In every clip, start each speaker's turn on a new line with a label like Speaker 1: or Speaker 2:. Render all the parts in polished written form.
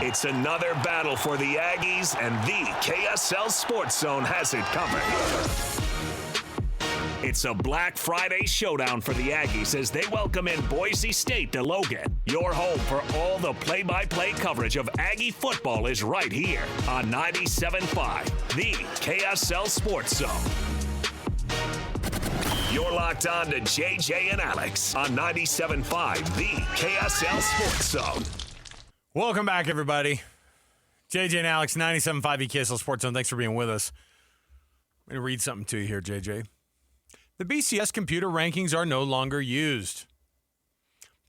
Speaker 1: It's another battle for the Aggies, and the KSL Sports Zone has it covered. It's a Black Friday showdown for the Aggies as they welcome in Boise State to Logan. Your home for all the play-by-play coverage of Aggie football is right here on 97.5, the KSL Sports Zone. You're locked on to JJ and Alex on 97.5, the KSL Sports Zone.
Speaker 2: Welcome back, everybody. JJ and Alex, 97.5, the KSL Sports Zone. Thanks for being with us. I'm going to read something to you here, JJ. The BCS computer rankings are no longer used.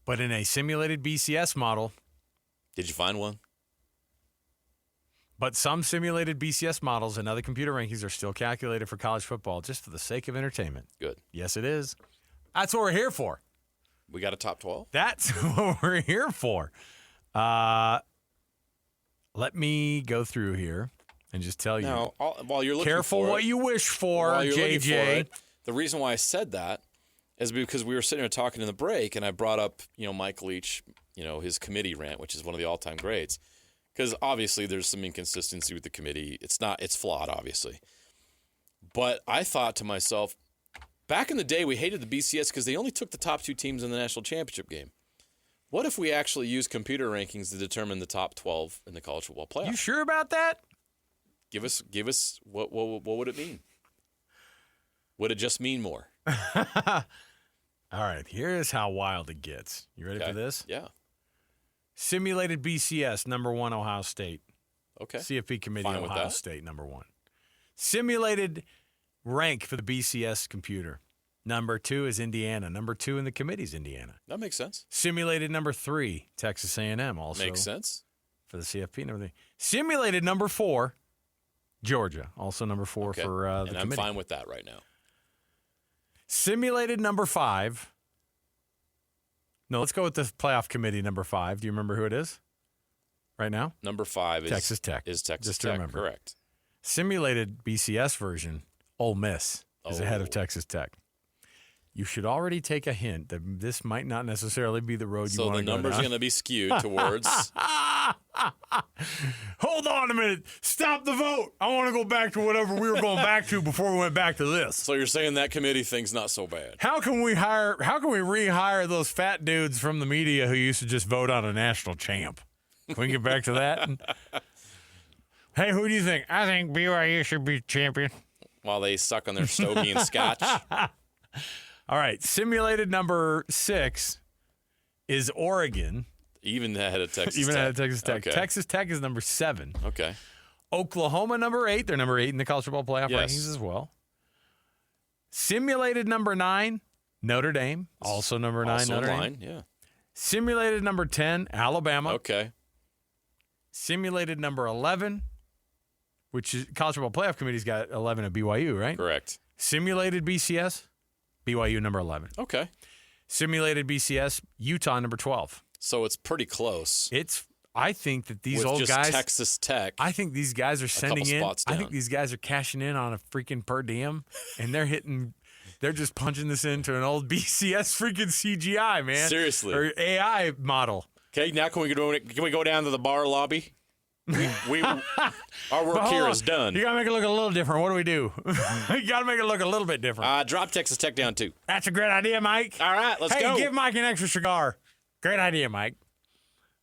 Speaker 2: But in a simulated BCS model.
Speaker 3: Did you find one?
Speaker 2: But some simulated BCS models and other computer rankings are still calculated for college football just for the sake of entertainment.
Speaker 3: Good.
Speaker 2: Yes, it is. That's what we're here for.
Speaker 3: We got a top 12?
Speaker 2: That's what we're here for. Let me go through here and just tell you.
Speaker 3: Now, while you're looking
Speaker 2: careful
Speaker 3: for
Speaker 2: what you wish for, JJ.
Speaker 3: The reason why I said that is because we were sitting there talking in the break, and I brought up, Mike Leach, his committee rant, which is one of the all-time greats. Because obviously there's some inconsistency with the committee. It's flawed, obviously. But I thought to myself, back in the day, we hated the BCS because they only took the top two teams in the national championship game. What if we actually use computer rankings to determine the top 12 in the college football playoff?
Speaker 2: You sure about that?
Speaker 3: Give us what would it mean? Would it just mean more?
Speaker 2: All right, here's how wild it gets. You ready for this?
Speaker 3: Yeah.
Speaker 2: Simulated BCS, number 1, Ohio State.
Speaker 3: Okay.
Speaker 2: CFP committee,
Speaker 3: Fine with
Speaker 2: Ohio
Speaker 3: that.
Speaker 2: State, number 1. Simulated rank for the BCS computer. Number 2 is Indiana. Number 2 in the committee's Indiana.
Speaker 3: That makes sense.
Speaker 2: Simulated number 3, Texas A&M also.
Speaker 3: Makes sense.
Speaker 2: For the CFP and everything. Simulated number 4, Georgia. Also number 4
Speaker 3: Okay.
Speaker 2: for the
Speaker 3: and
Speaker 2: committee.
Speaker 3: I'm fine with that right now.
Speaker 2: Simulated number 5. No, let's go with the playoff committee number 5. Do you remember who it is right now?
Speaker 3: Number 5 is
Speaker 2: Texas Tech.
Speaker 3: Is Texas
Speaker 2: Just to
Speaker 3: Tech,
Speaker 2: remember.
Speaker 3: correct.
Speaker 2: Simulated BCS version, Ole Miss is ahead of Texas Tech. You should already take a hint that this might not necessarily be the road you want to go down.
Speaker 3: So the number's going to be skewed towards...
Speaker 2: Hold on a minute. Stop the vote. I want to go back to whatever we were going back to before we went back to this.
Speaker 3: So you're saying that committee thing's not so bad?
Speaker 2: How can we rehire those fat dudes from the media who used to just vote on a national champ? Can we get back to that? Hey, who do you think? I think BYU should be champion.
Speaker 3: While they suck on their stogie and scotch.
Speaker 2: All right, simulated number 6 is Oregon.
Speaker 3: Even ahead of Texas Tech.
Speaker 2: Even ahead of Texas Tech.
Speaker 3: Okay.
Speaker 2: Texas Tech is number 7.
Speaker 3: Okay.
Speaker 2: Oklahoma, number 8. They're number 8 in the college football playoff rankings as well. Simulated number 9, Notre Dame. Also number 9,
Speaker 3: Also
Speaker 2: Notre
Speaker 3: line,
Speaker 2: Dame.
Speaker 3: yeah.
Speaker 2: Simulated number 10, Alabama.
Speaker 3: Okay.
Speaker 2: Simulated number 11, which is college football playoff committee's got 11 at BYU, right?
Speaker 3: Correct.
Speaker 2: Simulated BCS, BYU number 11.
Speaker 3: Okay.
Speaker 2: Simulated BCS, Utah number 12.
Speaker 3: So it's pretty close.
Speaker 2: I think that these
Speaker 3: with
Speaker 2: old
Speaker 3: just
Speaker 2: guys,
Speaker 3: Texas Tech.
Speaker 2: I think these guys are sending in.
Speaker 3: spots
Speaker 2: I think
Speaker 3: down.
Speaker 2: these guys are cashing in on a freaking per diem, and they're just punching this into an old BCS freaking CGI, man.
Speaker 3: Seriously.
Speaker 2: Or AI model.
Speaker 3: Okay, now can we go down to the bar lobby? Our work here is done.
Speaker 2: You gotta make it look a little different. What do we do? You gotta make it look a little bit different.
Speaker 3: Drop Texas Tech down 2.
Speaker 2: That's a great idea, Mike.
Speaker 3: All right, let's go.
Speaker 2: Hey, give Mike an extra cigar. Great idea, Mike.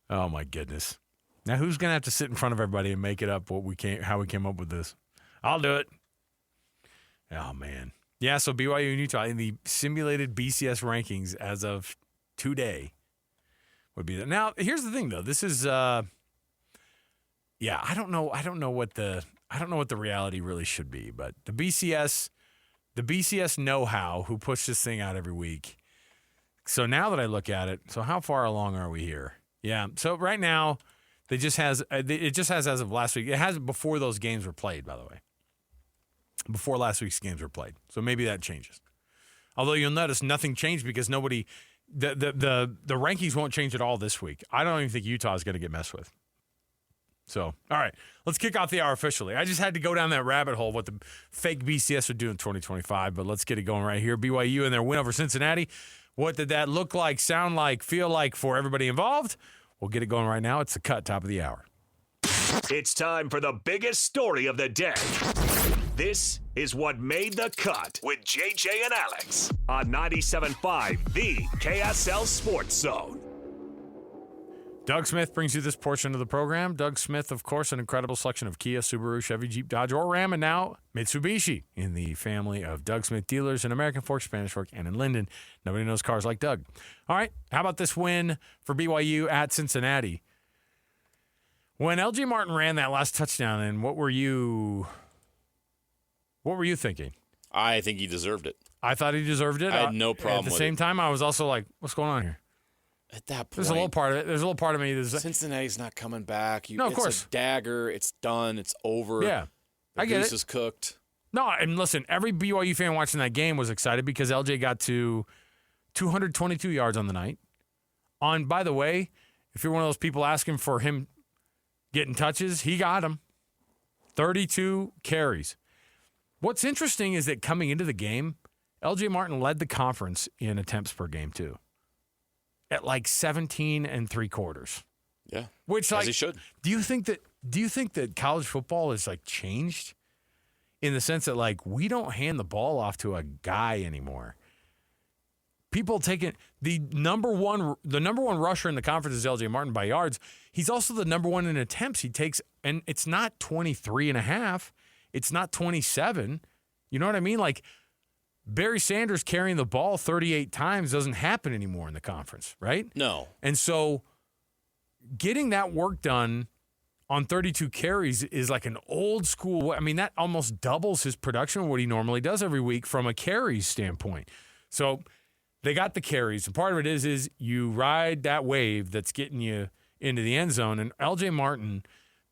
Speaker 2: Oh my goodness. Now who's gonna have to sit in front of everybody and make it up how we came up with this? I'll do it. Oh man. Yeah, so BYU and Utah in the simulated BCS rankings as of today would be that. Now, here's the thing though. This is I don't know what the reality really should be, but the BCS know-how who push this thing out every week. So now that I look at it, so how far along are we here? Yeah. So right now, it just has as of last week. It has before those games were played, by the way. Before last week's games were played. So maybe that changes. Although you'll notice nothing changed because the rankings won't change at all this week. I don't even think Utah is going to get messed with. So, all right, let's kick off the hour officially. I just had to go down that rabbit hole what the fake BCS would do in 2025, but let's get it going right here. BYU and their win over Cincinnati. What did that look like, sound like, feel like for everybody involved? We'll get it going right now. It's the cut, top of the hour.
Speaker 1: It's time for the biggest story of the day. This is what made the cut with JJ and Alex on 97.5, the KSL Sports Zone.
Speaker 2: Doug Smith brings you this portion of the program. Doug Smith, of course, an incredible selection of Kia, Subaru, Chevy, Jeep, Dodge, or Ram, and now Mitsubishi in the family of Doug Smith dealers in American Fork, Spanish Fork, and in Linden. Nobody knows cars like Doug. All right, how about this win for BYU at Cincinnati? When LJ Martin ran that last touchdown, and what were you thinking?
Speaker 3: I think he deserved it.
Speaker 2: I thought he deserved it.
Speaker 3: I had no problem with it.
Speaker 2: At the same time, I was also like, what's going on here?
Speaker 3: At that point,
Speaker 2: There's a little part of it. There's a little part of me that's
Speaker 3: Cincinnati's not coming back.
Speaker 2: No, of course.
Speaker 3: It's a dagger. It's done. It's over.
Speaker 2: Yeah, I get it.
Speaker 3: Goose is cooked.
Speaker 2: No, and listen, every BYU fan watching that game was excited because LJ got to 222 yards on the night. By the way, if you're one of those people asking for him getting touches, he got them. 32 carries. What's interesting is that coming into the game, LJ Martin led the conference in attempts per game too, at like 17 3/4.
Speaker 3: Yeah,
Speaker 2: which
Speaker 3: as he should.
Speaker 2: Do you think that college football is like changed in the sense that like we don't hand the ball off to a guy anymore? People taking the number one rusher in the conference is LJ Martin by yards. He's also the number one in attempts. He takes, and it's not 23.5. It's not 27. You know what I mean? Like Barry Sanders carrying the ball 38 times doesn't happen anymore in the conference, right?
Speaker 3: No.
Speaker 2: And so getting that work done on 32 carries is like an old school. I mean, that almost doubles his production of what he normally does every week from a carries standpoint. So they got the carries. And part of it is you ride that wave that's getting you into the end zone. And LJ Martin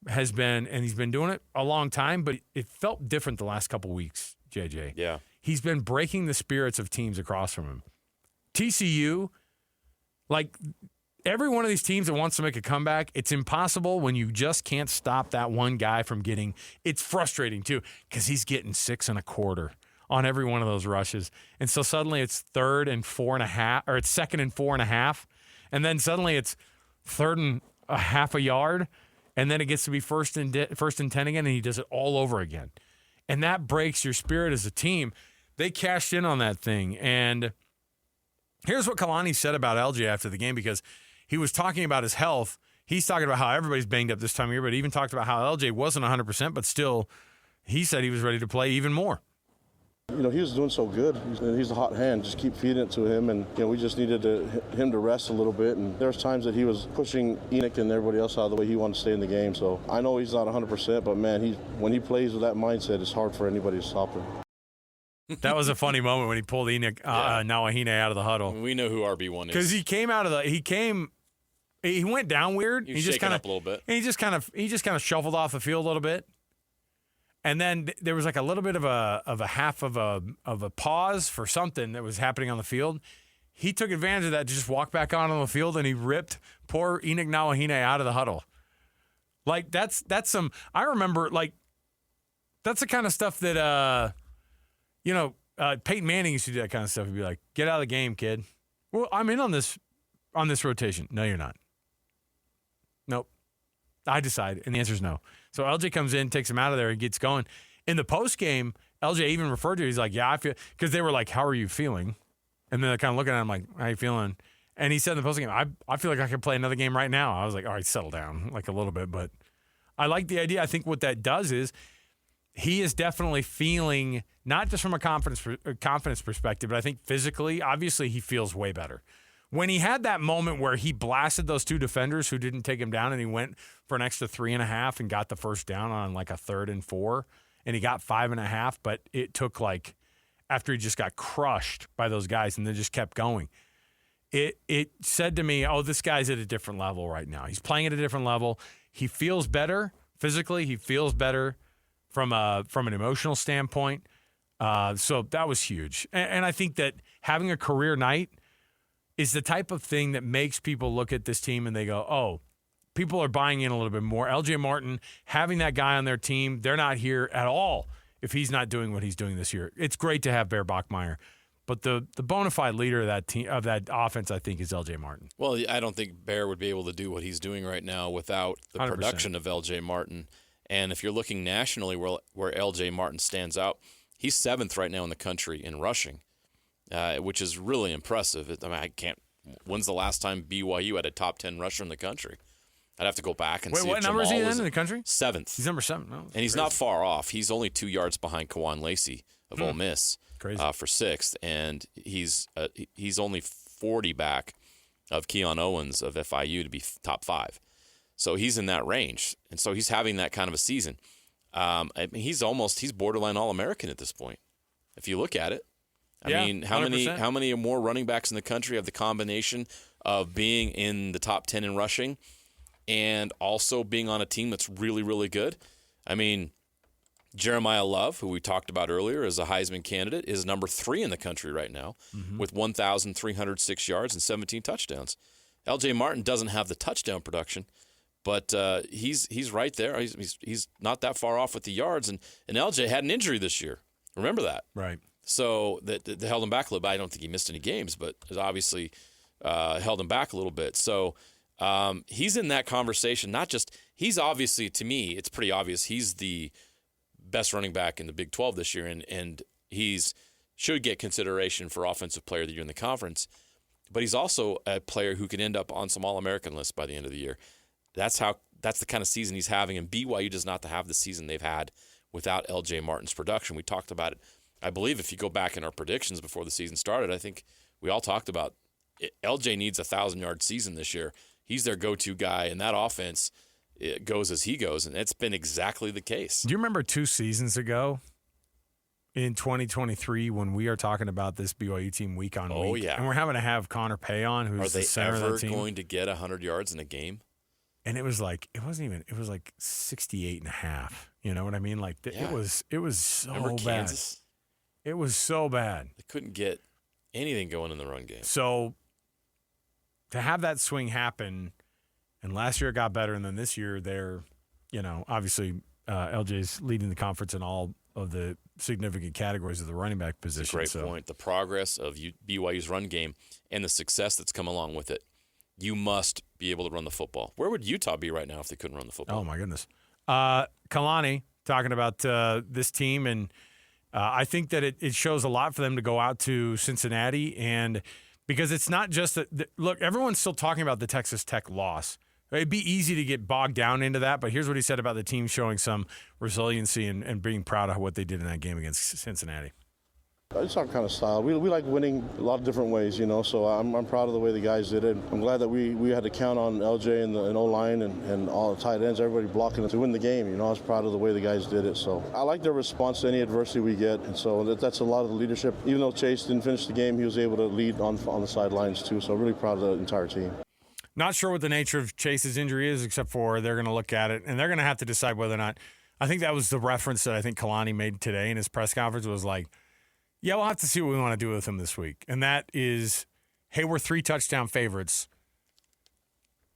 Speaker 2: has been, and he's been doing it a long time, but it felt different the last couple of weeks, JJ.
Speaker 3: Yeah.
Speaker 2: He's been breaking the spirits of teams across from him. TCU, like every one of these teams that wants to make a comeback, it's impossible when you just can't stop that one guy from getting – it's frustrating too because he's getting 6 1/4 on every one of those rushes. And so suddenly it's 3rd and 4.5 – or it's 2nd and 4.5. And then suddenly it's 3rd and a half a yard. And then it gets to be first and 10 again, and he does it all over again. And that breaks your spirit as a team. They cashed in on that thing. And here's what Kalani said about LJ after the game, because he was talking about his health. He's talking about how everybody's banged up this time of year, but he even talked about how LJ wasn't 100%, but still he said he was ready to play even more.
Speaker 4: You know, he was doing so good. He's a hot hand. Just keep feeding it to him, and you know, we just needed him to rest a little bit. And there's times that he was pushing Enoch and everybody else out of the way he wanted to stay in the game. So I know he's not 100%, but man, when he plays with that mindset, it's hard for anybody to stop him.
Speaker 2: That was a funny moment when he pulled Enoch Nawahine out of the huddle.
Speaker 3: We know who RB1 is
Speaker 2: because he came out of he went down weird.
Speaker 3: He just kind of up a little bit.
Speaker 2: And he just kind of shuffled off the field a little bit. And then there was like a little bit of a half of a pause for something that was happening on the field. He took advantage of that to just walk back on the field, and he ripped poor Enoch Nawahine out of the huddle. Like that's some. I remember like that's the kind of stuff that Peyton Manning used to do. That kind of stuff. He'd be like, "Get out of the game, kid." Well, I'm in on this rotation. No, you're not. Nope. I decide, and the answer is no. So LJ comes in, takes him out of there, and gets going. In the post game, LJ even referred to it. He's like, "Yeah, I feel," because they were like, "How are you feeling?" And then they're kind of looking at him like, "How you feeling?" And he said in the post game, "I feel like I could play another game right now." I was like, "All right, settle down, like a little bit." But I like the idea. I think what that does is he is definitely feeling, not just from a confidence perspective, but I think physically, obviously, he feels way better. When he had that moment where he blasted those 2 defenders who didn't take him down, and he went for an extra 3.5 and got the first down on like a 3rd and 4, and he got 5.5, but it took like after he just got crushed by those guys and then just kept going. It said to me, oh, this guy's at a different level right now. He's playing at a different level. He feels better physically. He feels better from an emotional standpoint. So that was huge. And I think that having a career night is the type of thing that makes people look at this team and they go, oh, people are buying in a little bit more. LJ Martin, having that guy on their team, they're not here at all if he's not doing what he's doing this year. It's great to have Bear Bachmeier. But the bona fide leader of that team, of that offense, I think, is L.J. Martin.
Speaker 3: Well, I don't think Bear would be able to do what he's doing right now without the
Speaker 2: 100%.
Speaker 3: production of L.J. Martin. And if you're looking nationally where L.J. Martin stands out, he's 7th right now in the country in rushing, which is really impressive. When's the last time BYU had a top 10 rusher in the country? I'd have to go back and see.
Speaker 2: What
Speaker 3: if
Speaker 2: number is he
Speaker 3: Jamal
Speaker 2: in the country?
Speaker 3: 7th.
Speaker 2: He's number 7. No,
Speaker 3: and he's
Speaker 2: crazy.
Speaker 3: not far off. He's only 2 yards behind Kawan Lacey of Ole Miss for 6th, and he's only 40 back of Keon Owens of FIU to be top 5. So he's in that range, and so he's having that kind of a season. He's borderline All-American at this point, if you look at it. I mean, how
Speaker 2: 100%.
Speaker 3: many more running backs in the country have the combination of being in the top 10 in rushing and also being on a team that's really, really good? I mean, Jeremiah Love, who we talked about earlier as a Heisman candidate, is number 3 in the country right now with 1,306 yards and 17 touchdowns. L.J. Martin doesn't have the touchdown production, but he's right there. He's not that far off with the yards, and L.J. had an injury this year. Remember that.
Speaker 2: Right.
Speaker 3: So that held him back a little bit. I don't think he missed any games, but it obviously held him back a little bit. So he's in that conversation. Not just – he's obviously, to me, it's pretty obvious he's the best running back in the Big 12 this year, and he's should get consideration for Offensive Player of the Year in the conference. But he's also a player who could end up on some All-American lists by the end of the year. That's the kind of season he's having, and BYU does not have the season they've had without L.J. Martin's production. We talked about it. I believe if you go back in our predictions before the season started, I think we all talked about L.J. needs a 1,000-yard season this year. He's their go-to guy, and that offense it goes as he goes, and it's been exactly the case.
Speaker 2: Do you remember 2 seasons ago in 2023 when we are talking about this BYU team week on week?
Speaker 3: Oh, yeah.
Speaker 2: And we're having to have Connor Pay on, who's the center of the team.
Speaker 3: Are they ever going to get 100 yards in a game?
Speaker 2: And it was like 68.5. You know what I mean? Like
Speaker 3: Yeah.
Speaker 2: it was so
Speaker 3: Remember
Speaker 2: bad.
Speaker 3: Kansas?
Speaker 2: It was so bad.
Speaker 3: They couldn't get anything going in the run game.
Speaker 2: So to have that swing happen, and last year it got better, and then this year they're, obviously LJ's leading the conference in all of the significant categories of the running back position.
Speaker 3: That's a great point. The progress of BYU's run game and the success that's come along with it. You must be able to run the football. Where would Utah be right now if they couldn't run the football?
Speaker 2: Oh, my goodness. Kalani talking about this team, and I think that it shows a lot for them to go out to Cincinnati, and because it's not just that – look, everyone's still talking about the Texas Tech loss. It'd be easy to get bogged down into that, but here's what he said about the team showing some resiliency and being proud of what they did in that game against Cincinnati.
Speaker 4: It's our kind of style. We like winning a lot of different ways, so I'm proud of the way the guys did it. I'm glad that we had to count on LJ and O-line and all the tight ends, everybody blocking to win the game. I was proud of the way the guys did it. So I like their response to any adversity we get, and so that's a lot of the leadership. Even though Chase didn't finish the game, he was able to lead on the sidelines too, so really proud of the entire team.
Speaker 2: Not sure what the nature of Chase's injury is, except for they're going to look at it, and they're going to have to decide whether or not – I think that was the reference that I think Kalani made today in his press conference was like, yeah, we'll have to see what we want to do with him this week. And that is, hey, we're 3 touchdown favorites.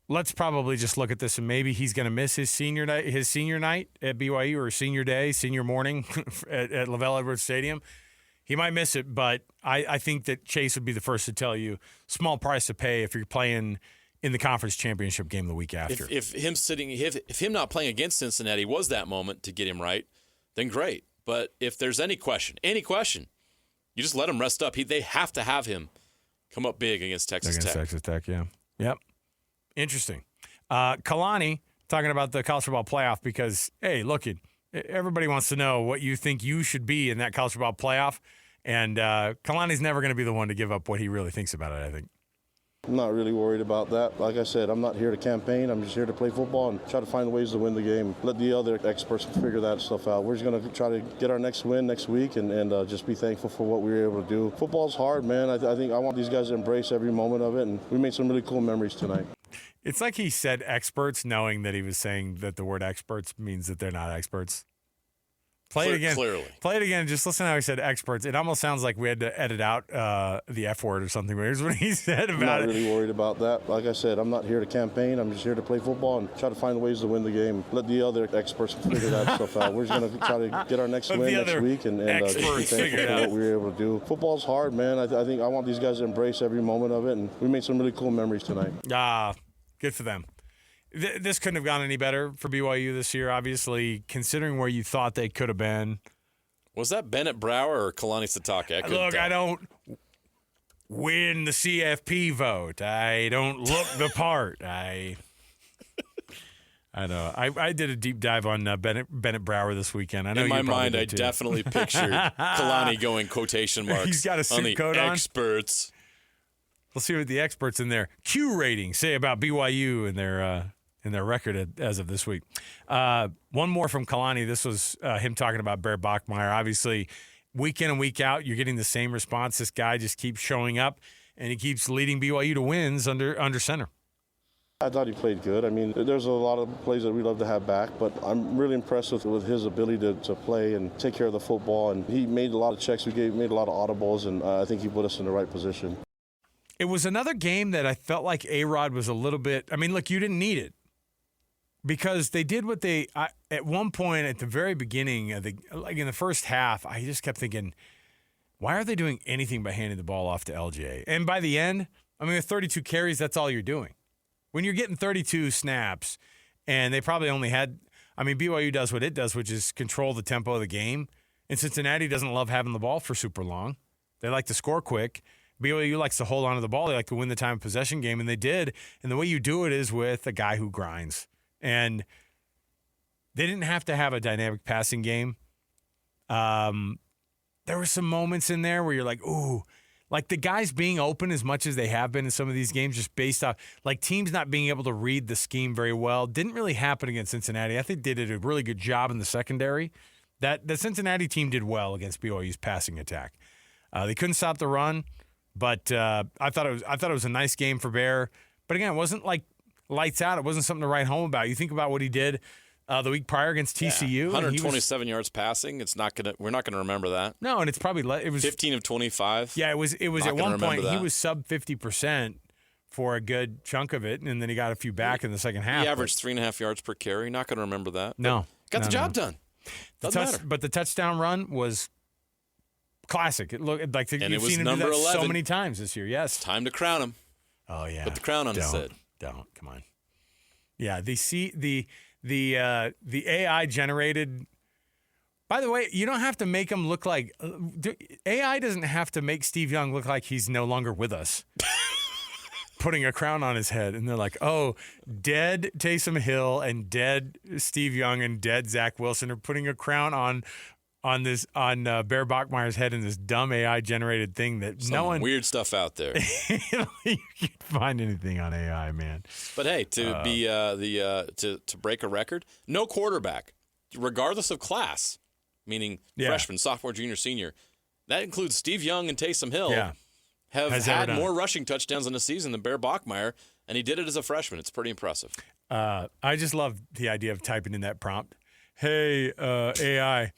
Speaker 2: Let's probably just look at this, and maybe he's going to miss his senior night at BYU or senior morning at Lavelle Edwards Stadium. He might miss it, but I think that Chase would be the first to tell you, small price to pay if you're playing in the conference championship game the week after.
Speaker 3: If him not playing against Cincinnati was that moment to get him right, then great. But if there's any question, you just let him rest up. They have to have him come up big against Texas Tech.
Speaker 2: Texas Tech, yeah. Yep. Interesting. Kalani talking about the college football playoff because, hey, look, everybody wants to know what you think you should be in that college football playoff. And Kalani's never going to be the one to give up what he really thinks about it, I think.
Speaker 4: I'm not really worried about that. Like I said, I'm not here to campaign. I'm just here to play football and try to find ways to win the game. Let the other experts figure that stuff out. We're just going to try to get our next win next week and just be thankful for what we were able to do. Football's hard, man. I think I want these guys to embrace every moment of it, and we made some really cool memories tonight.
Speaker 2: It's like he said experts knowing that he was saying that the word experts means that they're not experts. Play it again.
Speaker 3: Clearly.
Speaker 2: Play it again. Just listen to how he said experts. It almost sounds like we had to edit out the F word or something. But here's what he said about it.
Speaker 4: I'm not really worried about that. Like I said, I'm not here to campaign. I'm just here to play football and try to find ways to win the game. Let the other experts figure that stuff out. We're just going to try to get our next win next week and just be thankful for what we were able to do. Football's hard, man. I think I want these guys to embrace every moment of it, and we made some really cool memories tonight.
Speaker 2: Good for them. This couldn't have gone any better for BYU this year, obviously, considering where you thought they could have been.
Speaker 3: Was that Bennett Brower or Kalani Sitake?
Speaker 2: Look, I don't win the CFP vote. I don't look the part. I know. I did a deep dive on Bennett Brower this weekend. I know
Speaker 3: in my mind, I definitely pictured Kalani going quotation marks.
Speaker 2: He's got a suit
Speaker 3: on the
Speaker 2: coat on.
Speaker 3: Experts.
Speaker 2: We'll see what the experts in their Q rating say about BYU and their record as of this week. One more from Kalani. This was him talking about Bear Bachmeier. Obviously, week in and week out, you're getting the same response. This guy just keeps showing up, and he keeps leading BYU to wins under center.
Speaker 4: I thought he played good. I mean, there's a lot of plays that we'd love to have back, but I'm really impressed with his ability to play and take care of the football. And he made a lot of checks. Made a lot of audibles, and I think he put us in the right position.
Speaker 2: It was another game that I felt like A-Rod was a little bit – I mean, look, you didn't need it. Because they did what at one point at the very beginning, like in the first half, I just kept thinking, why are they doing anything but handing the ball off to LJ? And by the end, I mean, with 32 carries, that's all you're doing. When you're getting 32 snaps, and they probably only had, I mean, BYU does what it does, which is control the tempo of the game. And Cincinnati doesn't love having the ball for super long. They like to score quick. BYU likes to hold on to the ball. They like to win the time of possession game, and they did. And the way you do it is with a guy who grinds. And they didn't have to have a dynamic passing game. There were some moments in there where you're like, ooh, like the guys being open as much as they have been in some of these games, just based off, like teams not being able to read the scheme very well. Didn't really happen against Cincinnati. I think they did a really good job in the secondary. That the Cincinnati team did well against BYU's passing attack. They couldn't stop the run, but I thought it was a nice game for Bear. But again, it wasn't like lights out. It wasn't something to write home about. You think about what he did the week prior against TCU.
Speaker 3: 127 yards passing. We're not gonna remember that.
Speaker 2: No, and it's probably it was
Speaker 3: 15 of 25.
Speaker 2: Yeah, it was at one point he was sub 50% for a good chunk of it, and then he got a few back in the second half.
Speaker 3: He averaged 3.5 yards per carry. Not gonna remember that.
Speaker 2: No,
Speaker 3: got the job done. Doesn't matter.
Speaker 2: But the touchdown run was classic. It looked like you've seen him do that
Speaker 3: 11.
Speaker 2: so many times this year. Yes,
Speaker 3: time to crown him.
Speaker 2: Oh yeah,
Speaker 3: put the crown on his head.
Speaker 2: Don't come on. Yeah, the AI generated. By the way, you don't have to make him look like AI doesn't have to make Steve Young look like he's no longer with us. Putting a crown on his head, and they're like, "Oh, dead Taysom Hill and dead Steve Young and dead Zach Wilson are putting a crown on Bear Bachmeier's head in this dumb AI generated thing that
Speaker 3: Some
Speaker 2: no one
Speaker 3: weird stuff out there.
Speaker 2: You can't find anything on AI, man.
Speaker 3: But hey, to break a record, no quarterback, regardless of class, meaning freshman, sophomore, junior, senior, that includes Steve Young and Taysom Hill.
Speaker 2: Yeah.
Speaker 3: Have had more rushing touchdowns in a season than Bear Bachmeier, and he did it as a freshman. It's pretty impressive.
Speaker 2: I just love the idea of typing in that prompt. Hey, AI,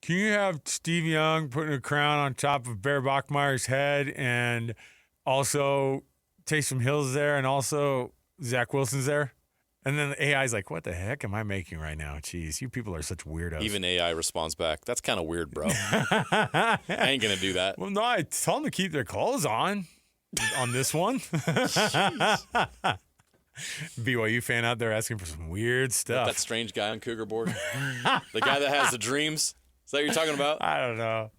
Speaker 2: can you have Steve Young putting a crown on top of Bear Bachmeier's head, and also Taysom Hill's there, and also Zach Wilson's there? And then the AI's like, what the heck am I making right now? Jeez, you people are such weirdos.
Speaker 3: Even AI responds back, that's kind of weird, bro. I ain't going to do that.
Speaker 2: Well, no, I tell them to keep their clothes on this one. BYU fan out there asking for some weird stuff.
Speaker 3: That strange guy on Cougar board? The guy that has the dreams? Is that what you're talking about?
Speaker 2: I don't know.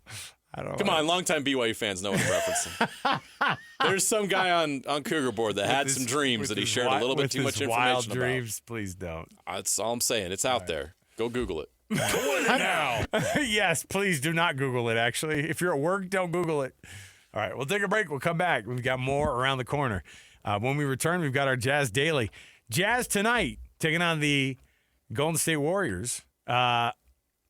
Speaker 3: Come on, longtime BYU fans know what I'm referencing. There's some guy on Cougar board that had some dreams that he shared a little bit too much information
Speaker 2: wild
Speaker 3: about.
Speaker 2: Dreams, please don't.
Speaker 3: That's all I'm saying. It's out there. Go Google it.
Speaker 2: Now. Yes, please do not Google it, actually. If you're at work, don't Google it. All right, we'll take a break. We'll come back. We've got more around the corner. When we return, we've got our Jazz Daily. Jazz tonight taking on the Golden State Warriors.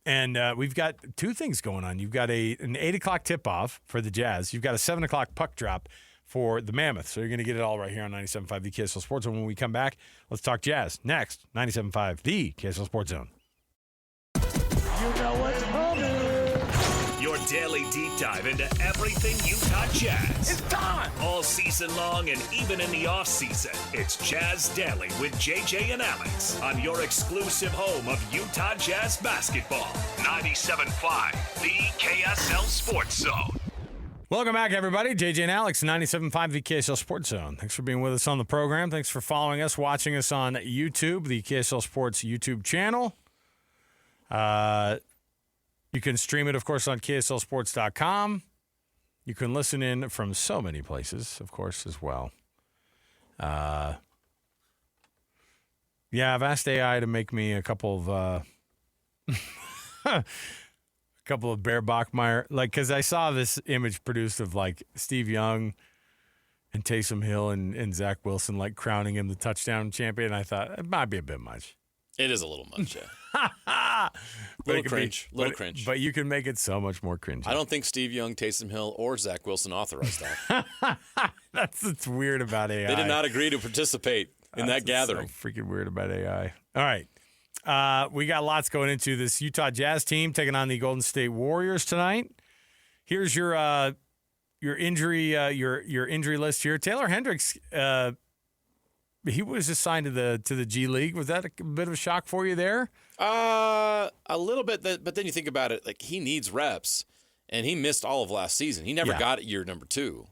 Speaker 2: And we've got two things going on. You've got an 8 o'clock tip-off for the Jazz. You've got a 7 o'clock puck drop for the Mammoth. So you're going to get it all right here on 97.5 The KSL Sports Zone. When we come back, let's talk Jazz. Next, 97.5 The KSL Sports Zone.
Speaker 1: Your daily deep dive into everything Utah Jazz. It's time! All season long and even in the off season. It's Jazz Daily with JJ and Alex on your exclusive home of Utah Jazz basketball. 97.5, the KSL Sports Zone.
Speaker 2: Welcome back, everybody. JJ and Alex, 97.5, the KSL Sports Zone. Thanks for being with us on the program. Thanks for following us, watching us on YouTube, the KSL Sports YouTube channel. You can stream it, of course, on KSLSports.com. You can listen in from so many places, of course, as well. Yeah, I've asked AI to make me a couple of Bear Bachmeier, because I saw this image produced of Steve Young and Taysom Hill and Zach Wilson crowning him the touchdown champion. I thought it might be a bit much.
Speaker 3: It is a little much, yeah. Little cringe.
Speaker 2: But you can make it so much more cringe.
Speaker 3: I don't think Steve Young, Taysom Hill, or Zach Wilson authorized that.
Speaker 2: That's what's weird about AI.
Speaker 3: They did not agree to participate in that gathering.
Speaker 2: So freaking weird about AI. All right. We got lots going into this Utah Jazz team taking on the Golden State Warriors tonight. Here's your injury list here. Taylor Hendricks, he was just signed to the G League. Was that a bit of a shock for you there?
Speaker 3: A little bit, but then you think about it, he needs reps, and he missed all of last season. He never got it year number 2.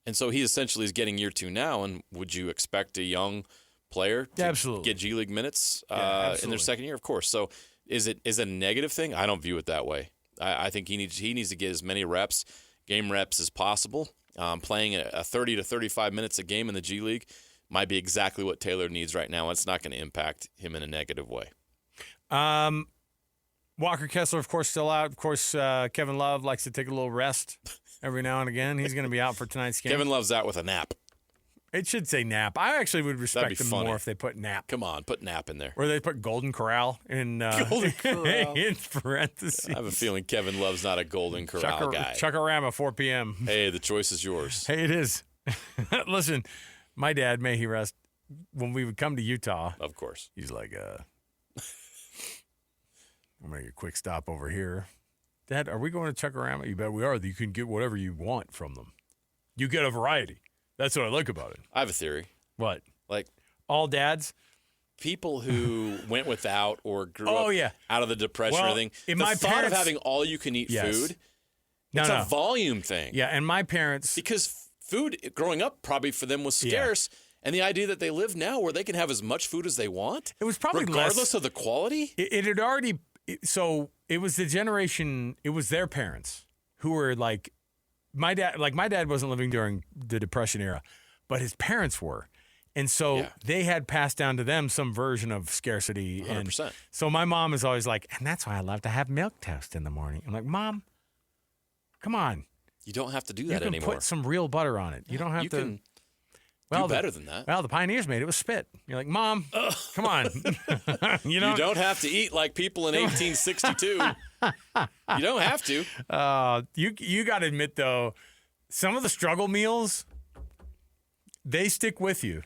Speaker 3: And so he essentially is getting year 2 now, and would you expect a young player to get G League minutes in their second year? Of course. So is it a negative thing? I don't view it that way. I think he needs to get as many game reps as possible. Playing a 30 to 35 minutes a game in the G League might be exactly what Taylor needs right now. It's not going to impact him in a negative way.
Speaker 2: Walker Kessler, of course, still out. Of course, Kevin Love likes to take a little rest every now and again. He's going to be out for tonight's game.
Speaker 3: Kevin Love's out with a nap.
Speaker 2: It should say nap. I actually would respect them more if they put nap.
Speaker 3: Come on, put nap in there.
Speaker 2: Or they put Golden Corral in
Speaker 3: Golden Corral.
Speaker 2: in parentheses.
Speaker 3: I have a feeling Kevin Love's not a Golden Corral guy.
Speaker 2: Chuckarama, 4 p.m.
Speaker 3: Hey, the choice is yours.
Speaker 2: Hey, it is. Listen, my dad, may he rest, when we would come to Utah.
Speaker 3: Of course.
Speaker 2: He's like, I'll make a quick stop over here. Dad, are we going to Chuckarama? You bet we are. You can get whatever you want from them. You get a variety. That's what I like about it.
Speaker 3: I have a theory.
Speaker 2: What? All dads?
Speaker 3: People who went without or grew up out of the Depression or anything. The thought of having all-you-can-eat food, it's a volume thing.
Speaker 2: Yeah, and my parents...
Speaker 3: Because food, growing up, probably for them was scarce, and the idea that they live now where they can have as much food as they want,
Speaker 2: it was probably
Speaker 3: regardless of the quality.
Speaker 2: It had already... So it was the generation... It was their parents who were my dad wasn't living during the Depression era, but his parents were. And so they had passed down to them some version of scarcity.
Speaker 3: 100%.
Speaker 2: And so my mom is always like, and that's why I love to have milk toast in the morning. I'm like, Mom, come on.
Speaker 3: You don't have to do that anymore.
Speaker 2: You can put some real butter on it. You don't have to.
Speaker 3: You can do better than that.
Speaker 2: Well, the pioneers made it with spit. You're like, Mom, come on.
Speaker 3: You don't have to eat like people in 1862. You don't have to.
Speaker 2: You got to admit, though, some of the struggle meals, they stick with you.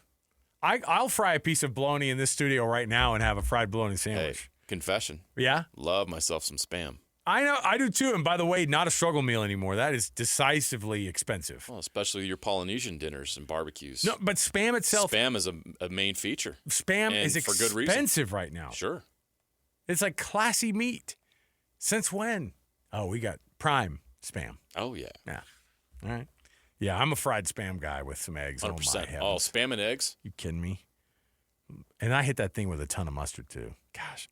Speaker 2: I'll fry a piece of bologna in this studio right now and have a fried bologna sandwich.
Speaker 3: Hey, confession.
Speaker 2: Yeah?
Speaker 3: Love myself some Spam.
Speaker 2: I know, I do too. And by the way, not a struggle meal anymore. That is decisively expensive.
Speaker 3: Well, especially your Polynesian dinners and barbecues.
Speaker 2: No, but Spam itself.
Speaker 3: Spam is a main feature.
Speaker 2: Spam is
Speaker 3: for good reason.
Speaker 2: Expensive right now.
Speaker 3: Sure.
Speaker 2: It's like classy meat. Since when? Oh, we got prime Spam.
Speaker 3: Oh, yeah.
Speaker 2: Yeah. All right. Yeah, I'm a fried Spam guy with some eggs.
Speaker 3: 100%.
Speaker 2: Oh, my heavens.
Speaker 3: Oh, Spam and eggs?
Speaker 2: You kidding me? And I hit that thing with a ton of mustard, too. Gosh.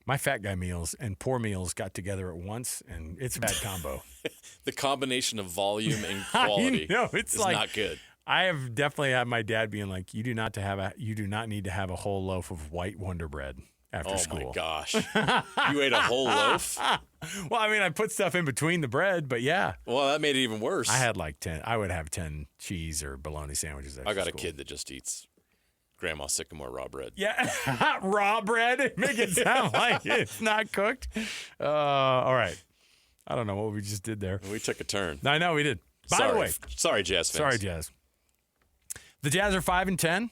Speaker 2: My fat guy meals and poor meals got together at once, and it's a bad combo.
Speaker 3: The combination of volume and quality is not good.
Speaker 2: I have definitely had my dad being like, you do not need to have a whole loaf of white Wonder Bread after school.
Speaker 3: Oh, my gosh. You ate a whole loaf?
Speaker 2: Well, I mean, I put stuff in between the bread, but yeah.
Speaker 3: Well, that made it even worse.
Speaker 2: I had 10. I would have 10 cheese or bologna sandwiches after
Speaker 3: I got
Speaker 2: school.
Speaker 3: a kid that just eats Grandma Sycamore raw bread.
Speaker 2: Yeah, raw bread. Make it sound like it's not cooked. All right. I don't know what we just did there.
Speaker 3: We took a turn.
Speaker 2: I know we did. By the way.
Speaker 3: Sorry, Jazz fans.
Speaker 2: Sorry, Jazz. The Jazz are 5-10.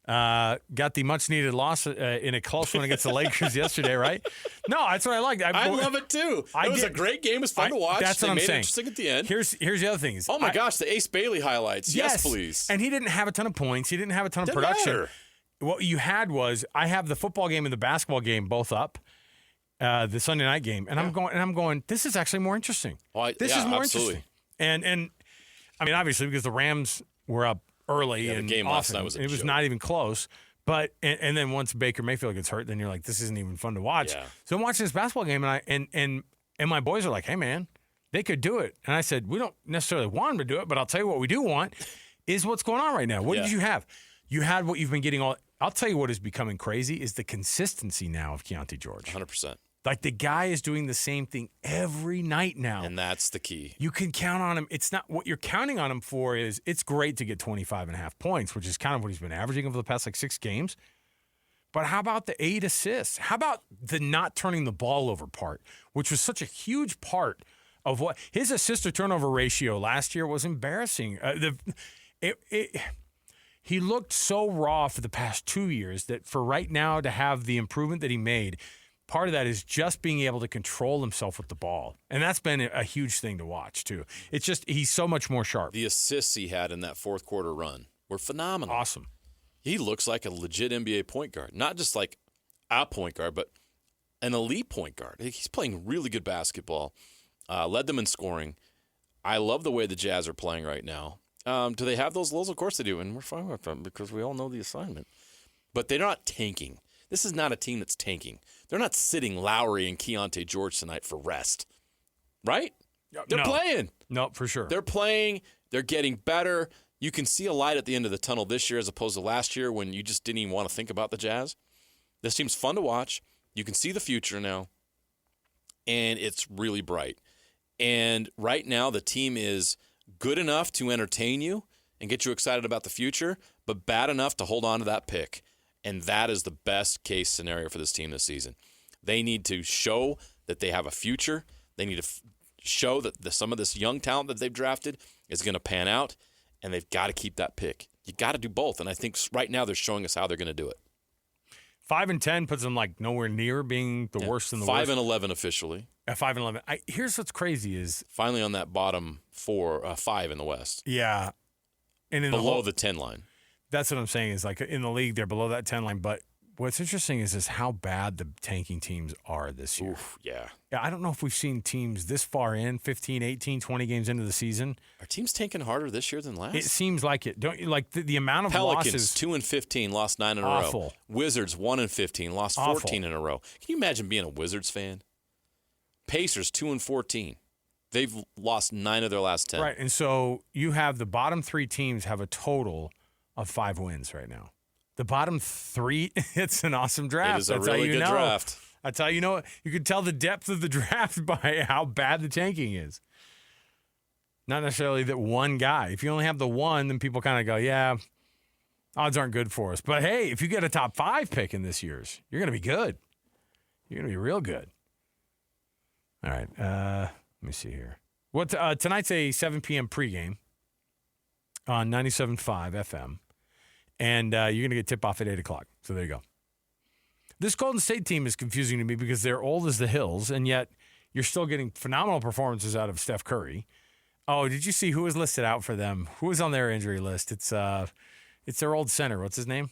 Speaker 2: Got the much-needed loss in a close one against the Lakers yesterday, right? No, that's what I liked.
Speaker 3: I love it, too. It was a great game. It was fun to watch.
Speaker 2: That's what I'm saying.
Speaker 3: They made it interesting at the end.
Speaker 2: Here's the other thing.
Speaker 3: Oh, my gosh, the Ace Bailey highlights. Yes, please.
Speaker 2: And he didn't have a ton of points. He didn't have a ton of production.
Speaker 3: Matter.
Speaker 2: What you had was, I have the football game and the basketball game both up, the Sunday night game, and I'm going. This is actually more interesting. This is more interesting. And I mean, obviously, because the Rams were up early and
Speaker 3: the game
Speaker 2: often,
Speaker 3: last night was a
Speaker 2: it was
Speaker 3: joke.
Speaker 2: not even close. But and then once Baker Mayfield gets hurt, then you're like, this isn't even fun to watch.
Speaker 3: Yeah.
Speaker 2: So I'm watching this basketball game, and my boys are like, hey man, they could do it. And I said, we don't necessarily want them to do it, but I'll tell you what we do want is what's going on right now. What did you have? You had what you've been getting all. I'll tell you what is becoming crazy is the consistency now of Keontae George.
Speaker 3: 100%.
Speaker 2: Like the guy is doing the same thing every night now.
Speaker 3: And that's the key.
Speaker 2: You can count on him. It's not what you're counting on him for is it's great to get 25.5 points, which is kind of what he's been averaging over the past 6 games. But how about the 8 assists? How about the not turning the ball over part, which was such a huge part of what his assist to turnover ratio last year was embarrassing. He looked so raw for the past 2 years that for right now to have the improvement that he made, part of that is just being able to control himself with the ball. And that's been a huge thing to watch, too. It's just he's so much more sharp.
Speaker 3: The assists he had in that fourth quarter run were phenomenal.
Speaker 2: Awesome.
Speaker 3: He looks like a legit NBA point guard. Not just like a point guard, but an elite point guard. He's playing really good basketball. Led them in scoring. I love the way the Jazz are playing right now. Do they have those lulls? Of course they do, and we're fine with them because we all know the assignment. But they're not tanking. This is not a team that's tanking. They're not sitting Lowry and Keontae George tonight for rest, right? They're playing.
Speaker 2: No, for sure.
Speaker 3: They're playing. They're getting better. You can see a light at the end of the tunnel this year as opposed to last year when you just didn't even want to think about the Jazz. This team's fun to watch. You can see the future now, and it's really bright. And right now the team is good enough to entertain you and get you excited about the future, but bad enough to hold on to that pick. And that is the best case scenario for this team this season. They need to show that they have a future. They need to show that some of this young talent that they've drafted is going to pan out, and they've got to keep that pick. You got to do both, and I think right now they're showing us how they're going to do it.
Speaker 2: 5-10 puts them like nowhere near being the worst in the worst.
Speaker 3: 5-11 officially.
Speaker 2: At 5-11. Here's what's crazy is
Speaker 3: finally on that bottom 5 in the West.
Speaker 2: Yeah, and in
Speaker 3: below the 10 line.
Speaker 2: That's what I'm saying is like in the league they're below that 10 line. But what's interesting is how bad the tanking teams are this year.
Speaker 3: Oof, yeah.
Speaker 2: I don't know if we've seen teams this far in 15, 18, 20 games into the season.
Speaker 3: Are teams tanking harder this year than last?
Speaker 2: It seems like it. Don't you like the amount of
Speaker 3: Pelicans,
Speaker 2: losses?
Speaker 3: 2-15, lost 9 in a row. Wizards 1-15, lost 14 in a row. Can you imagine being a Wizards fan? Pacers 2-14. They've lost 9 of their last 10.
Speaker 2: Right, and so you have the bottom 3 teams have a total of 5 wins right now. The bottom 3, it's an awesome draft.
Speaker 3: It is a really good draft.
Speaker 2: That's how you know it. You can tell the depth of the draft by how bad the tanking is. Not necessarily that one guy. If you only have the one, then people kind of go, yeah, odds aren't good for us. But hey, if you get a top 5 pick in this year's, you're going to be good. You're going to be real good. All right, let me see here. Tonight's a 7 p.m. pregame on 97.5 FM. And you're going to get tip-off at 8 o'clock. So there you go. This Golden State team is confusing to me because they're old as the hills, and yet you're still getting phenomenal performances out of Steph Curry. Oh, did you see who was listed out for them? Who was on their injury list? It's their old center. What's his name?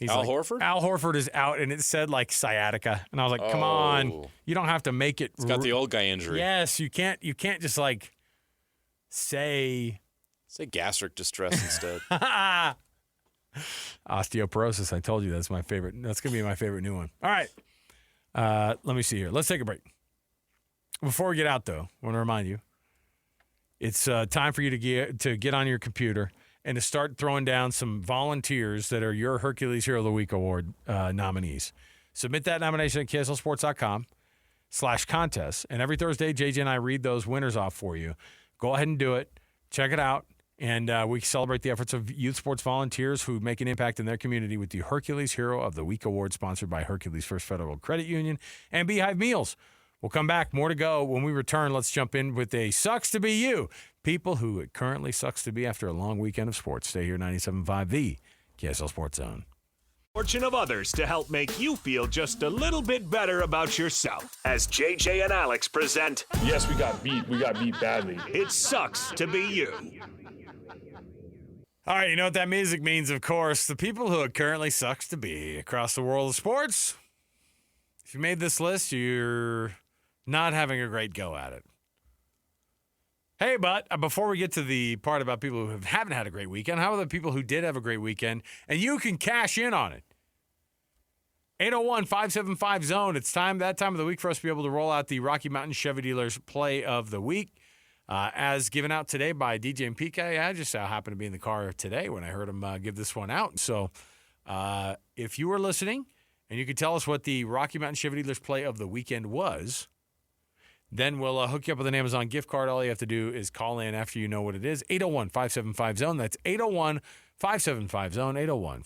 Speaker 3: Al Horford?
Speaker 2: Al Horford is out, and it said, sciatica. And I was like, come on. You don't have to make it.
Speaker 3: It's got the old guy injury.
Speaker 2: Yes, you can't just, say
Speaker 3: gastric distress instead.
Speaker 2: Osteoporosis. I told you that's my favorite. That's going to be my favorite new one. All right. Let me see here. Let's take a break. Before we get out, though, I want to remind you, it's time for you to get on your computer and to start throwing down some volunteers that are your Hercules Hero of the Week Award nominees. Submit that nomination at KSLSports.com/contest. And every Thursday, JJ and I read those winners off for you. Go ahead and do it. Check it out. And we celebrate the efforts of youth sports volunteers who make an impact in their community with the Hercules Hero of the Week Award, sponsored by Hercules First Federal Credit Union and Beehive Meals. We'll come back. More to go. When we return, let's jump in with a Sucks to Be You. People who it currently sucks to be after a long weekend of sports. Stay here, 97.5 The KSL Sports Zone.
Speaker 1: Fortune of others to help make you feel just a little bit better about yourself. As JJ and Alex present,
Speaker 5: Yes, we got beat. We got beat badly.
Speaker 1: It Sucks to Be You.
Speaker 2: All right, you know what that music means, of course. The people who it currently sucks to be across the world of sports. If you made this list, you're not having a great go at it. Hey, but before we get to the part about people who haven't had a great weekend, how about the people who did have a great weekend, and you can cash in on it? 801-575-ZONE. It's that time of the week for us to be able to roll out the Rocky Mountain Chevy Dealers Play of the Week. As given out today by DJ and PK. I just happened to be in the car today when I heard him give this one out. So if you were listening and you could tell us what the Rocky Mountain Chevy Dealers Play of the Weekend was, then we'll hook you up with an Amazon gift card. All you have to do is call in after you know what it is. 801-575-ZONE. That's 801-575-ZONE.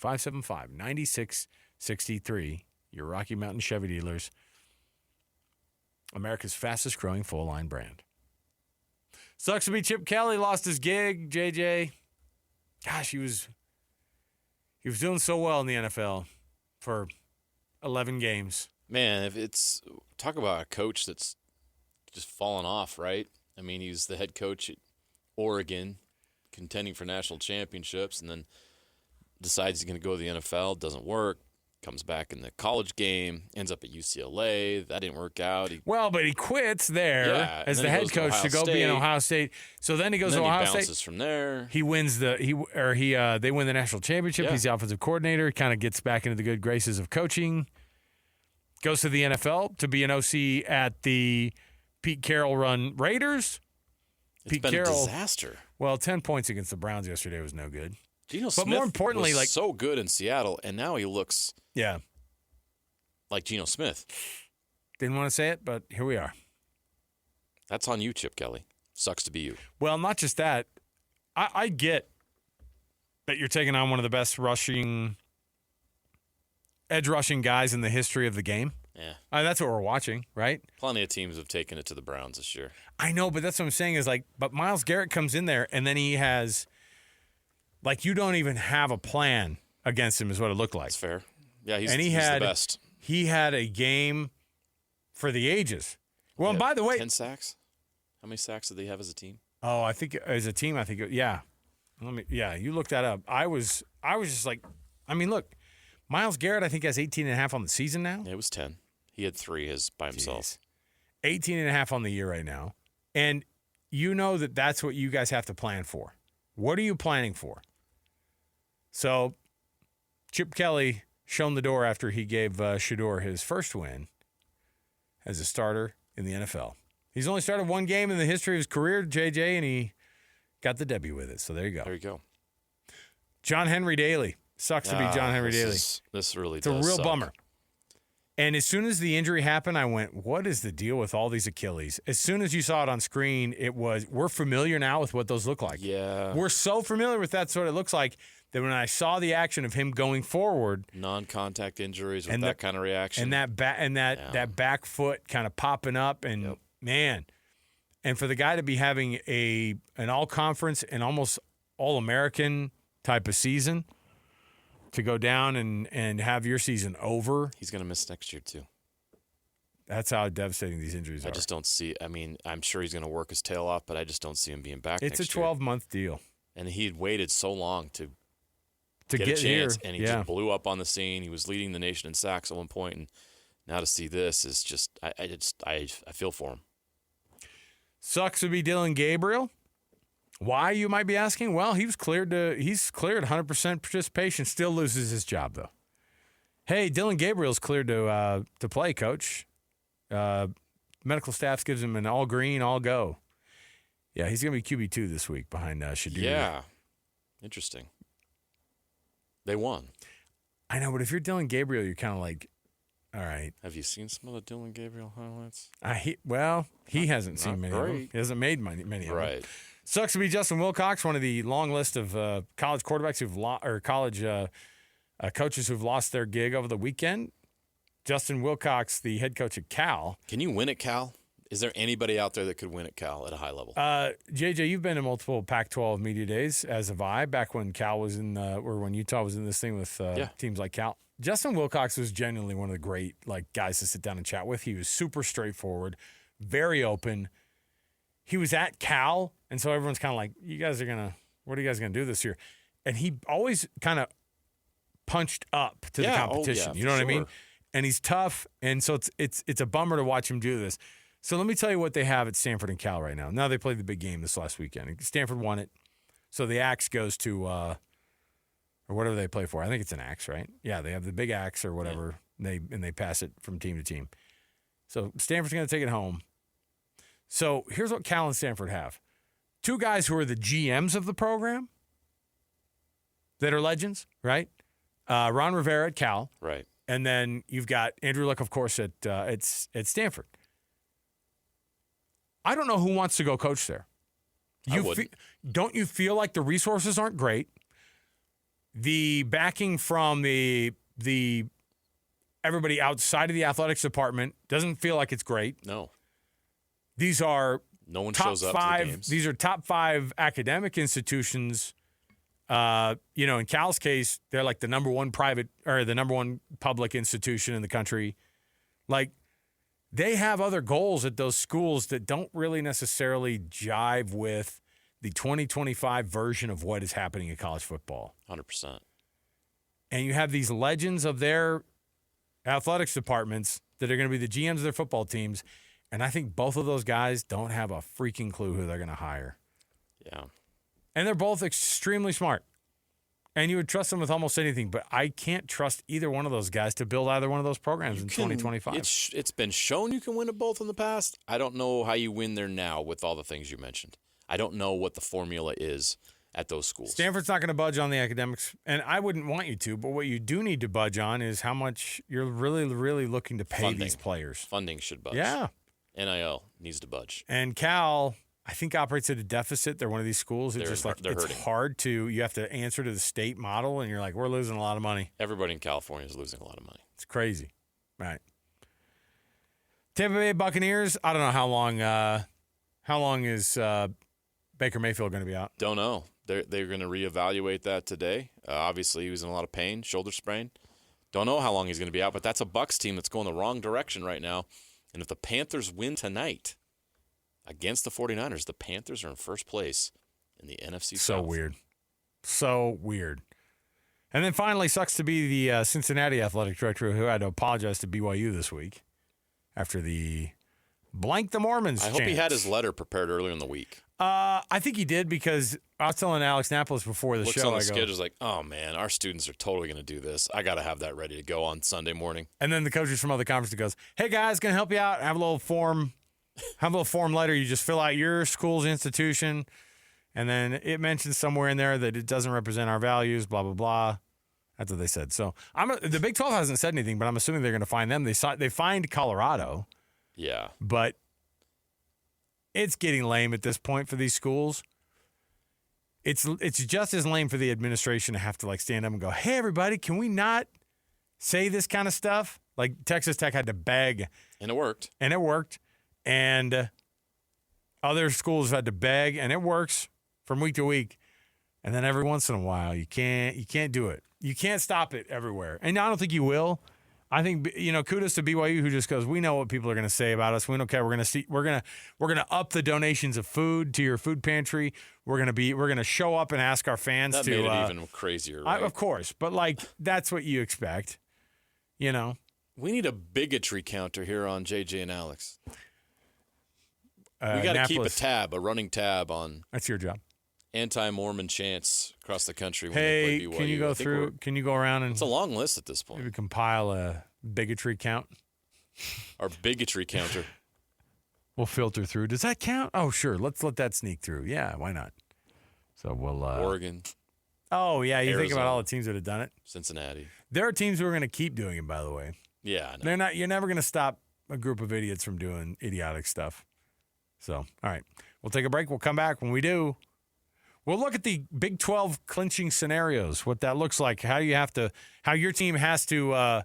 Speaker 2: 801-575-9663. Your Rocky Mountain Chevy Dealers. America's fastest growing full-line brand. Sucks to be Chip Kelly. Lost his gig, JJ. Gosh, he was doing so well in the NFL for 11 games.
Speaker 3: Man, if it's talk about a coach that's just fallen off, right? I mean, he's the head coach at Oregon, contending for national championships, and then decides he's going to go to the NFL. Doesn't work. Comes back in the college game, ends up at UCLA. That didn't work out.
Speaker 2: But he quits there as the head coach to go be in Ohio State. So then he goes to Ohio State.
Speaker 3: He bounces from there.
Speaker 2: He wins they win the national championship. Yeah. He's the offensive coordinator. Kind of gets back into the good graces of coaching. Goes to the NFL to be an OC at the Pete Carroll run Raiders.
Speaker 3: It's been a disaster.
Speaker 2: Well, 10 points against the Browns yesterday was no good.
Speaker 3: Geno
Speaker 2: but
Speaker 3: Smith
Speaker 2: more importantly,
Speaker 3: was so good in Seattle, and now he looks like Geno Smith.
Speaker 2: Didn't want to say it, but here we are.
Speaker 3: That's on you, Chip Kelly. Sucks to be you.
Speaker 2: Well, not just that. I get that you're taking on one of the best edge rushing guys in the history of the game.
Speaker 3: Yeah.
Speaker 2: That's what we're watching, right?
Speaker 3: Plenty of teams have taken it to the Browns this year.
Speaker 2: I know, but that's what I'm saying is but Myles Garrett comes in there, and then he has, you don't even have a plan against him is what it looked like.
Speaker 3: That's fair. Yeah, he's the best.
Speaker 2: He had a game for the ages. Well, and by the way,
Speaker 3: 10 sacks. How many sacks did they have as a team?
Speaker 2: Oh, I think as a team, yeah. You look that up. I was just look, Myles Garrett I think has 18.5 on the season now.
Speaker 3: Yeah, it was 10. He had 3 by himself.
Speaker 2: 18.5 on the year right now. And you know that's what you guys have to plan for. What are you planning for? So, Chip Kelly shown the door after he gave Shedeur his first win as a starter in the NFL. He's only started one game in the history of his career, JJ, and he got the W with it. So there you go.
Speaker 3: There you go.
Speaker 2: John Henry Daly. Sucks to be John Henry Daly.
Speaker 3: This really
Speaker 2: it's a real bummer. And as soon as the injury happened, I went, what is the deal with all these Achilles? As soon as you saw it on screen, we're familiar now with what those look like.
Speaker 3: Yeah.
Speaker 2: We're so familiar with that's what it looks like that when I saw the action of him going forward.
Speaker 3: Non-contact injuries with that kind of reaction.
Speaker 2: And that back foot kind of popping up. And, man, and for the guy to be having an all-conference and almost all-American type of season, to go down and have your season over.
Speaker 3: He's going to miss next year, too.
Speaker 2: That's how devastating these injuries are.
Speaker 3: I just don't see – I'm sure he's going to work his tail off, but I just don't see him being back next year.
Speaker 2: It's a 12-month deal.
Speaker 3: And he had waited so long to
Speaker 2: get
Speaker 3: a chance,
Speaker 2: here.
Speaker 3: And he just blew up on the scene. He was leading the nation in sacks at one point, and now to see this is just – I feel for him.
Speaker 2: Sucks to be Dylan Gabriel. Why, you might be asking? Well, he's cleared 100% participation, still loses his job, though. Hey, Dylan Gabriel's cleared to play, coach. Medical staff gives him an all green, all go. Yeah, he's going to be QB2 this week behind Shedeur.
Speaker 3: Yeah. Interesting. They won.
Speaker 2: I know, but if you're Dylan Gabriel, you're kind of like, all right.
Speaker 3: Have you seen some of the Dylan Gabriel highlights?
Speaker 2: He hasn't seen many of them. He hasn't made many of them.
Speaker 3: Right.
Speaker 2: Sucks to be Justin Wilcox, one of the long list of college quarterbacks college coaches who've lost their gig over the weekend. Justin Wilcox, the head coach at Cal.
Speaker 3: Can you win at Cal? Is there anybody out there that could win at Cal at a high level?
Speaker 2: JJ, you've been to multiple Pac-12 media days, as have I, back when Cal was or when Utah was in this thing with teams like Cal. Justin Wilcox was genuinely one of the great guys to sit down and chat with. He was super straightforward, very open. He was at Cal, and so everyone's kind of like, what are you guys gonna do this year? And he always kind of punched up to the competition. You know what I mean? And he's tough, and so it's a bummer to watch him do this. So let me tell you what they have at Stanford and Cal right now. Now they played the big game this last weekend. Stanford won it, so the axe goes to or whatever they play for. I think it's an axe, right? Yeah, they have the big axe or whatever. Yeah. They pass it from team to team. So Stanford's going to take it home. So here's what Cal and Stanford have: two guys who are the GMs of the program that are legends, right? Ron Rivera at Cal,
Speaker 3: right, and
Speaker 2: then you've got Andrew Luck, of course, at Stanford. I don't know who wants to go coach there. Don't you feel like the resources aren't great? The backing from the everybody outside of the athletics department doesn't feel like it's great.
Speaker 3: No.
Speaker 2: These are
Speaker 3: no one shows up to the games.
Speaker 2: These are top 5 academic institutions. In Cal's case, they're like the number one private or the number one public institution in the country. They have other goals at those schools that don't really necessarily jive with the 2025 version of what is happening in college football.
Speaker 3: 100%.
Speaker 2: And you have these legends of their athletics departments that are going to be the GMs of their football teams. And I think both of those guys don't have a freaking clue who they're going to hire.
Speaker 3: Yeah.
Speaker 2: And they're both extremely smart. And you would trust them with almost anything, but I can't trust either one of those guys to build either one of those programs in 2025.
Speaker 3: It's been shown you can win at both in the past. I don't know how you win there now with all the things you mentioned. I don't know what the formula is at those schools.
Speaker 2: Stanford's not going to budge on the academics, and I wouldn't want you to, but what you do need to budge on is how much you're really, really looking to pay these players.
Speaker 3: Funding should budge.
Speaker 2: Yeah.
Speaker 3: NIL needs to budge.
Speaker 2: And Cal, I think, operates at a deficit. They're one of these schools. It's just it's hard to, you have to answer to the state model, and you're like, we're losing a lot of money.
Speaker 3: Everybody in California is losing a lot of money.
Speaker 2: It's crazy. Right. Tampa Bay Buccaneers, I don't know how long is Baker Mayfield going to be out?
Speaker 3: Don't know. They're going to reevaluate that today. Obviously, he was in a lot of pain, shoulder sprain. Don't know how long he's going to be out, but that's a Bucs team that's going the wrong direction right now. And if the Panthers win tonight against the 49ers, the Panthers are in first place in the NFC South.
Speaker 2: So weird. And then finally, sucks to be the Cincinnati athletic director who had to apologize to BYU this week after the blank the Mormons
Speaker 3: I hope he had his letter prepared earlier in the week.
Speaker 2: I think he did, because I was telling Alex Napolis before the show.
Speaker 3: On the schedule's like, oh man, our students are totally going to do this. I got to have that ready to go on Sunday morning.
Speaker 2: And then the coaches from other conferences goes, hey guys, going to help you out. Have a little form letter. You just fill out your school's institution, and then it mentions somewhere in there that it doesn't represent our values, blah, blah, blah. That's what they said. So the Big 12 hasn't said anything, but I'm assuming they're going to find them. They fined Colorado.
Speaker 3: Yeah.
Speaker 2: But it's getting lame at this point for these schools. It's just as lame for the administration to have to stand up and go, hey, everybody, can we not say this kind of stuff? Like Texas Tech had to beg.
Speaker 3: And it worked.
Speaker 2: And other schools have had to beg, and it works from week to week. And then every once in a while, you can't do it. You can't stop it everywhere. And I don't think you will. I think, kudos to BYU, who just goes, we know what people are going to say about us. We don't care. We're going to up the donations of food to your food pantry. We're going to show up and ask our fans
Speaker 3: that
Speaker 2: to.
Speaker 3: That made it even crazier, right?
Speaker 2: Of course, but that's what you expect. We
Speaker 3: need a bigotry counter here on JJ and Alex. We got to keep a running tab on.
Speaker 2: That's your job.
Speaker 3: Anti-Mormon chants across the country when
Speaker 2: hey,
Speaker 3: they play BYU.
Speaker 2: Can you go through? Can you go around and?
Speaker 3: It's a long list at this point.
Speaker 2: Maybe compile a bigotry count.
Speaker 3: Our bigotry counter.
Speaker 2: We'll filter through. Does that count? Oh, sure. Let's let that sneak through. Yeah, why not? So we'll.
Speaker 3: Oregon.
Speaker 2: Oh yeah, you
Speaker 3: Arizona,
Speaker 2: think about all the teams that have done it.
Speaker 3: Cincinnati.
Speaker 2: There are teams who are going to keep doing it. By the way.
Speaker 3: Yeah, I know.
Speaker 2: They're not. You're never going to stop a group of idiots from doing idiotic stuff. So, all right, we'll take a break. We'll come back. When we do, we'll look at the Big 12 clinching scenarios, what that looks like, how your team has to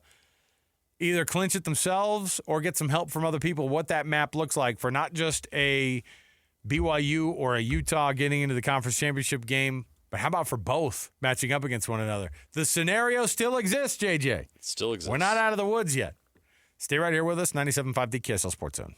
Speaker 2: either clinch it themselves or get some help from other people, what that map looks like for not just a BYU or a Utah getting into the conference championship game, but how about for both matching up against one another? The scenario still exists, JJ.
Speaker 3: It still exists.
Speaker 2: We're not out of the woods yet. Stay right here with us, 97.5 The KSL Sports Zone.